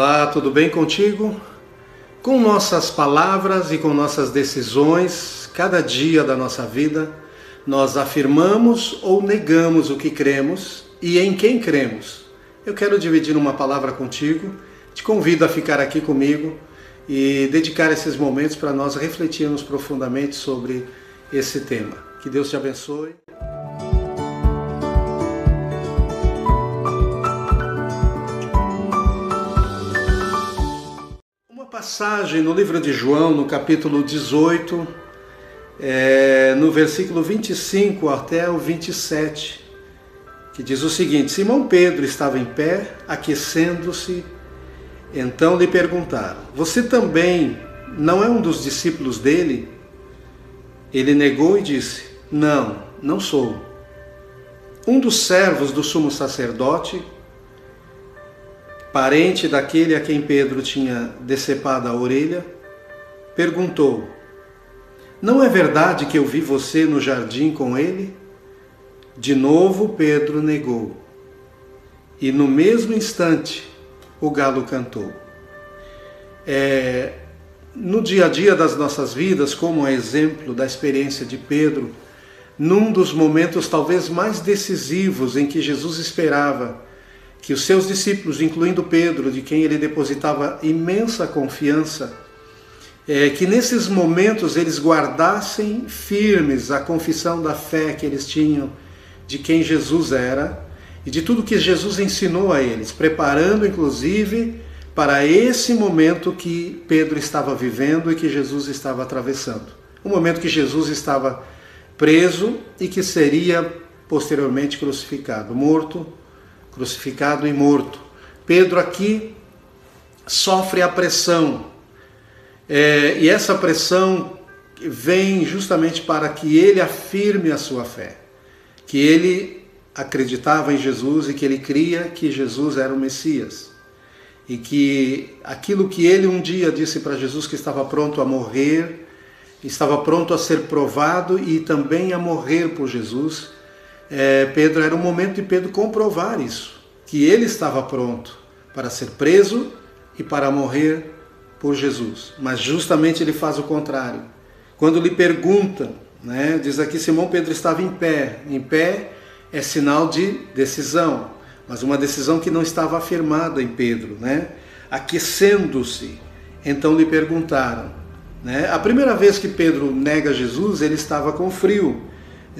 Olá, tudo bem contigo? Com nossas palavras e com nossas decisões, cada dia da nossa vida, nós afirmamos ou negamos o que cremos e em quem cremos. Eu quero dividir uma palavra contigo, te convido a ficar aqui comigo e dedicar esses momentos para nós refletirmos profundamente sobre esse tema. Que Deus te abençoe. Passagem no livro de João, no capítulo 18, no versículo 25 até o 27, que diz o seguinte: Simão Pedro estava em pé, aquecendo-se, então lhe perguntaram: você também não é um dos discípulos dele? Ele negou e disse: não, não sou. Um dos servos do sumo sacerdote, parente daquele a quem Pedro tinha decepado a orelha, perguntou: não é verdade que eu vi você no jardim com ele? De novo Pedro negou. E no mesmo instante o galo cantou. No dia a dia das nossas vidas, como exemplo da experiência de Pedro, num dos momentos talvez mais decisivos em que Jesus esperava que os seus discípulos, incluindo Pedro, de quem ele depositava imensa confiança, que nesses momentos eles guardassem firmes a confissão da fé que eles tinham de quem Jesus era e de tudo que Jesus ensinou a eles, preparando inclusive para esse momento que Pedro estava vivendo e que Jesus estava atravessando. O momento que Jesus estava preso e que seria posteriormente crucificado, crucificado e morto. Pedro aqui sofre a pressão, e essa pressão vem justamente para que ele afirme a sua fé, que ele acreditava em Jesus e que ele cria que Jesus era o Messias, e que aquilo que ele um dia disse para Jesus, que estava pronto a morrer, estava pronto a ser provado e também a morrer por Jesus, Pedro, era o momento de Pedro comprovar isso, que ele estava pronto para ser preso e para morrer por Jesus. Mas justamente ele faz o contrário. Quando lhe pergunta, diz aqui: Simão Pedro estava em pé. Em pé é sinal de decisão, mas uma decisão que não estava afirmada em Pedro, aquecendo-se. Então lhe perguntaram. A primeira vez que Pedro nega Jesus, ele estava com frio.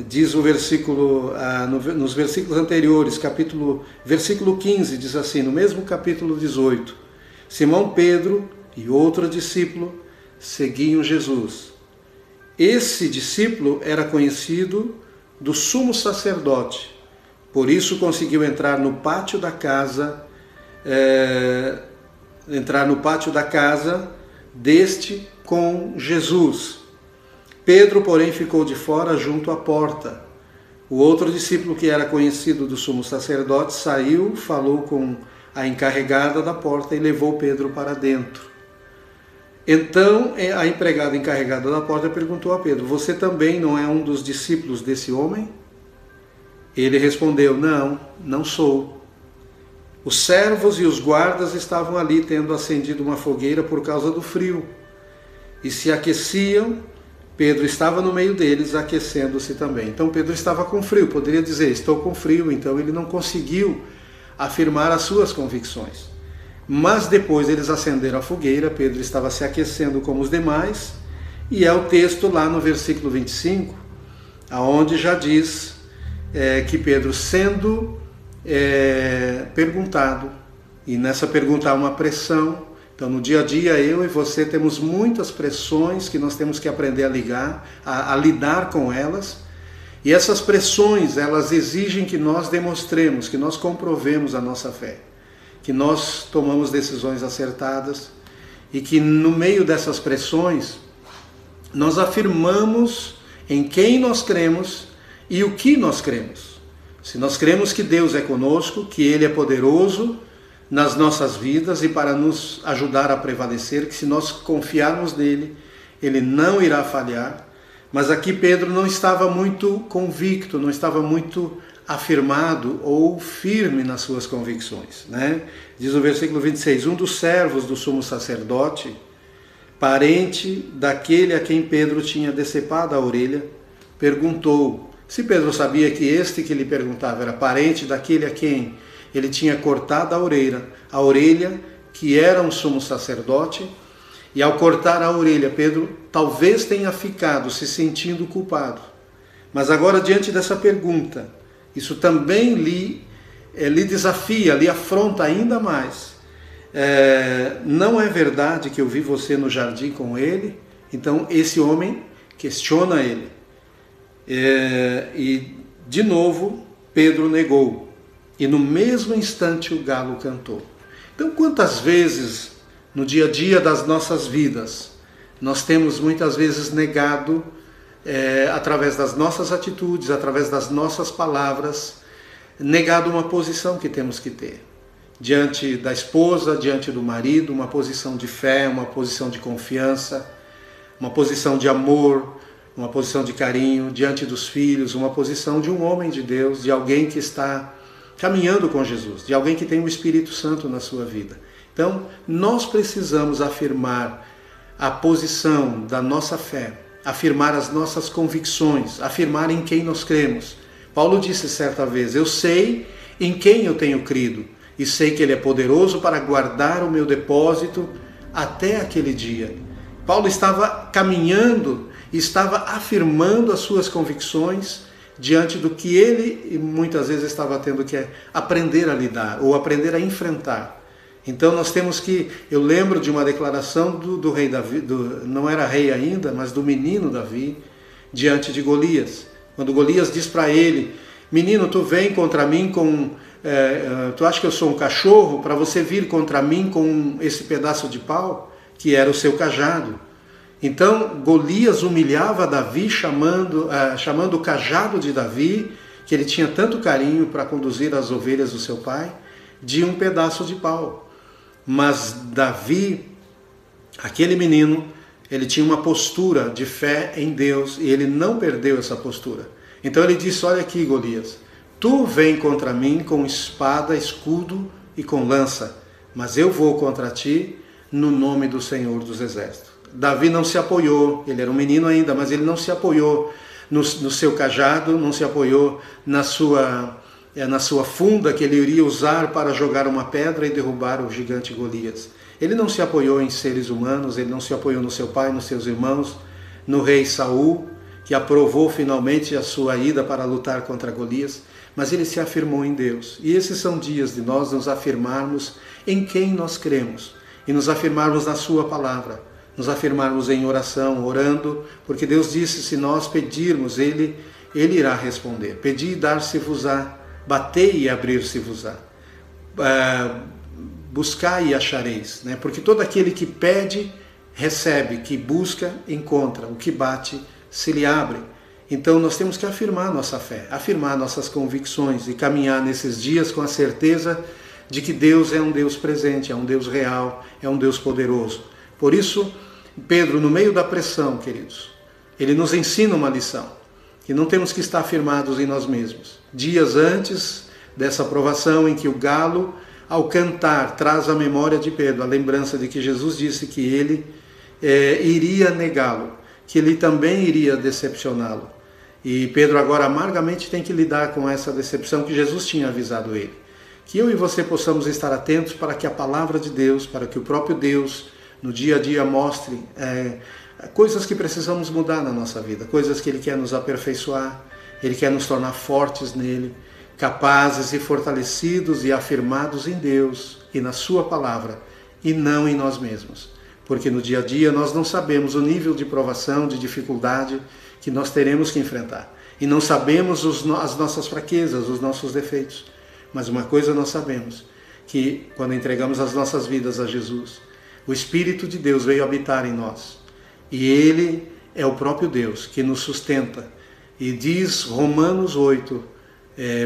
Diz o versículo, nos versículos anteriores, versículo 15, diz assim, no mesmo capítulo 18: Simão Pedro e outro discípulo seguiam Jesus. Esse discípulo era conhecido do sumo sacerdote, por isso conseguiu entrar no pátio da casa, deste com Jesus. Pedro, porém, ficou de fora junto à porta. O outro discípulo, que era conhecido do sumo sacerdote, saiu, falou com a encarregada da porta e levou Pedro para dentro. Então, a empregada encarregada da porta perguntou a Pedro: você também não é um dos discípulos desse homem? Ele respondeu: não, não sou. Os servos e os guardas estavam ali, tendo acendido uma fogueira por causa do frio, e se aqueciam. Pedro estava no meio deles, aquecendo-se também. Então Pedro estava com frio, poderia dizer: estou com frio. Então ele não conseguiu afirmar as suas convicções. Mas depois eles acenderam a fogueira, Pedro estava se aquecendo como os demais, e é o texto lá no versículo 25, aonde já diz que Pedro, sendo perguntado, e nessa pergunta há uma pressão. Então, no dia a dia, eu e você temos muitas pressões que nós temos que aprender a lidar com elas. E essas pressões, elas exigem que nós demonstremos, que nós comprovemos a nossa fé, que nós tomamos decisões acertadas e que no meio dessas pressões, nós afirmamos em quem nós cremos e o que nós cremos. Se nós cremos que Deus é conosco, que Ele é poderoso nas nossas vidas e para nos ajudar a prevalecer, que se nós confiarmos nele, ele não irá falhar. Mas aqui Pedro não estava muito convicto, não estava muito afirmado ou firme nas suas convicções, né? Diz o versículo 26, um dos servos do sumo sacerdote, parente daquele a quem Pedro tinha decepado a orelha, perguntou. Se Pedro sabia que este que lhe perguntava era parente daquele a quem ele tinha cortado a orelha que era um sumo sacerdote, e ao cortar a orelha, Pedro talvez tenha ficado se sentindo culpado. Mas agora, diante dessa pergunta, isso também lhe desafia, lhe afronta ainda mais. Não é verdade que eu vi você no jardim com ele? Então esse homem questiona ele. E de novo Pedro negou. E no mesmo instante o galo cantou. Então quantas vezes no dia a dia das nossas vidas nós temos muitas vezes negado, através das nossas atitudes, através das nossas palavras, negado uma posição que temos que ter. Diante da esposa, diante do marido, uma posição de fé, uma posição de confiança, uma posição de amor, uma posição de carinho, diante dos filhos, uma posição de um homem de Deus, de alguém que está caminhando com Jesus, de alguém que tem o Espírito Santo na sua vida. Então, nós precisamos afirmar a posição da nossa fé, afirmar as nossas convicções, afirmar em quem nós cremos. Paulo disse certa vez, eu sei em quem eu tenho crido, e sei que Ele é poderoso para guardar o meu depósito até aquele dia. Paulo estava caminhando, estava afirmando as suas convicções diante do que ele muitas vezes estava tendo que aprender a lidar, ou aprender a enfrentar. Então nós temos que, eu lembro de uma declaração do rei Davi, não era rei ainda, mas do menino Davi, diante de Golias. Quando Golias diz para ele, menino, tu vem contra mim com... tu acha que eu sou um cachorro para você vir contra mim com esse pedaço de pau, que era o seu cajado? Então Golias humilhava Davi, chamando o cajado de Davi, que ele tinha tanto carinho para conduzir as ovelhas do seu pai, de um pedaço de pau. Mas Davi, aquele menino, ele tinha uma postura de fé em Deus e ele não perdeu essa postura. Então ele disse, olha aqui Golias, tu vem contra mim com espada, escudo e com lança, mas eu vou contra ti no nome do Senhor dos Exércitos. Davi não se apoiou, ele era um menino ainda, mas ele não se apoiou no seu cajado, não se apoiou na sua funda que ele iria usar para jogar uma pedra e derrubar o gigante Golias. Ele não se apoiou em seres humanos, ele não se apoiou no seu pai, nos seus irmãos, no rei Saul, que aprovou finalmente a sua ida para lutar contra Golias, mas ele se afirmou em Deus. E esses são dias de nós nos afirmarmos em quem nós cremos e nos afirmarmos na sua palavra, nos afirmarmos em oração, orando, porque Deus disse, se nós pedirmos, Ele irá responder. Pedi e dar-se-vos-á, batei e abrir-se-vos-á, buscai e achareis, né? Porque todo aquele que pede, recebe, que busca, encontra, o que bate, se lhe abre. Então nós temos que afirmar nossa fé, afirmar nossas convicções e caminhar nesses dias com a certeza de que Deus é um Deus presente, é um Deus real, é um Deus poderoso. Por isso, Pedro, no meio da pressão, queridos, ele nos ensina uma lição, que não temos que estar firmados em nós mesmos. Dias antes dessa provação em que o galo, ao cantar, traz à memória de Pedro a lembrança de que Jesus disse que ele iria negá-lo, que ele também iria decepcioná-lo. E Pedro agora amargamente tem que lidar com essa decepção que Jesus tinha avisado ele. Que eu e você possamos estar atentos para que a palavra de Deus, para que o próprio Deus no dia a dia mostre coisas que precisamos mudar na nossa vida, coisas que Ele quer nos aperfeiçoar, Ele quer nos tornar fortes nele, capazes e fortalecidos e afirmados em Deus e na Sua palavra, e não em nós mesmos. Porque no dia a dia nós não sabemos o nível de provação, de dificuldade que nós teremos que enfrentar. E não sabemos as nossas fraquezas, os nossos defeitos. Mas uma coisa nós sabemos, que quando entregamos as nossas vidas a Jesus, o Espírito de Deus veio habitar em nós. E Ele é o próprio Deus que nos sustenta. E diz Romanos 8,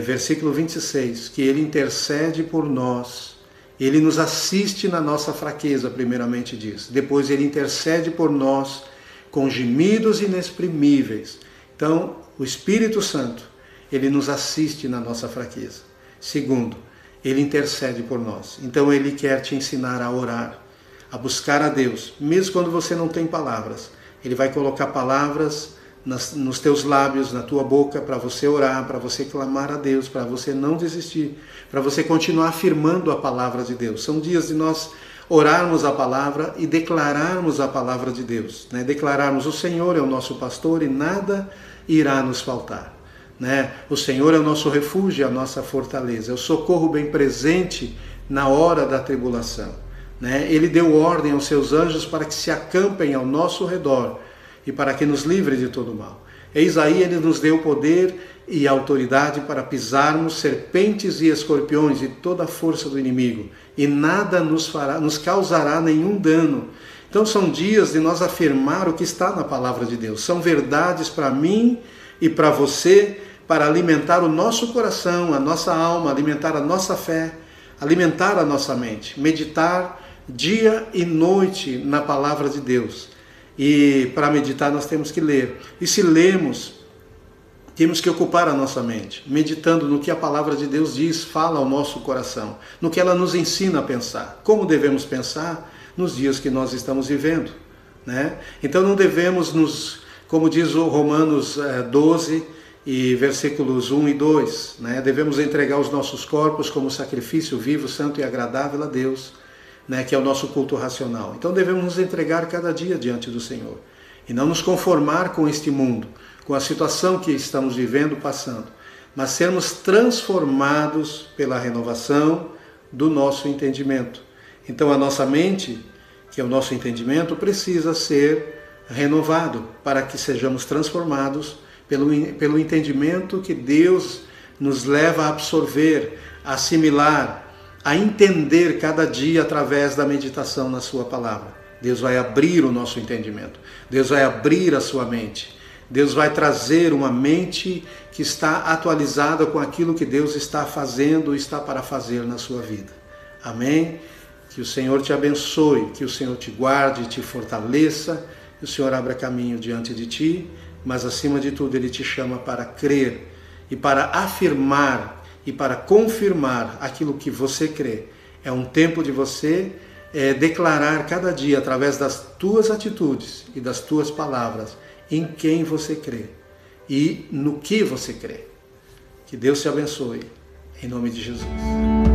versículo 26, que Ele intercede por nós. Ele nos assiste na nossa fraqueza, primeiramente diz. Depois Ele intercede por nós com gemidos inexprimíveis. Então, o Espírito Santo, Ele nos assiste na nossa fraqueza. Segundo, Ele intercede por nós. Então Ele quer te ensinar a orar, a buscar a Deus, mesmo quando você não tem palavras. Ele vai colocar palavras nos teus lábios, na tua boca, para você orar, para você clamar a Deus, para você não desistir, para você continuar afirmando a palavra de Deus. São dias de nós orarmos a palavra e declararmos a palavra de Deus, né? Declararmos: o Senhor é o nosso pastor e nada irá nos faltar, né? O Senhor é o nosso refúgio, a nossa fortaleza, é o socorro bem presente na hora da tribulação, né? Ele deu ordem aos seus anjos para que se acampem ao nosso redor e para que nos livre de todo mal. Eis aí, Ele nos deu poder e autoridade para pisarmos serpentes e escorpiões e toda a força do inimigo, e nada nos causará nenhum dano. Então são dias de nós afirmar o que está na palavra de Deus. São verdades para mim e para você, para alimentar o nosso coração, a nossa alma, alimentar a nossa fé, alimentar a nossa mente, meditar dia e noite na palavra de Deus. E para meditar nós temos que ler. E se lemos, temos que ocupar a nossa mente, meditando no que a palavra de Deus diz, fala ao nosso coração, no que ela nos ensina a pensar. Como devemos pensar nos dias que nós estamos vivendo, né? Então não devemos como diz o Romanos 12, e versículos 1 e 2, né? Devemos entregar os nossos corpos como sacrifício vivo, santo e agradável a Deus, né, que é o nosso culto racional. Então devemos nos entregar cada dia diante do Senhor e não nos conformar com este mundo, com a situação que estamos vivendo, passando, mas sermos transformados pela renovação do nosso entendimento. Então a nossa mente, que é o nosso entendimento, precisa ser renovado para que sejamos transformados pelo entendimento que Deus nos leva a absorver, a assimilar, a entender cada dia através da meditação na sua palavra. Deus vai abrir o nosso entendimento. Deus vai abrir a sua mente. Deus vai trazer uma mente que está atualizada com aquilo que Deus está fazendo, está para fazer na sua vida. Amém? Que o Senhor te abençoe, que o Senhor te guarde, te fortaleça, que o Senhor abra caminho diante de ti, mas acima de tudo Ele te chama para crer e para afirmar e para confirmar aquilo que você crê. É um tempo de você declarar cada dia, através das tuas atitudes e das tuas palavras, em quem você crê e no que você crê. Que Deus te abençoe, em nome de Jesus.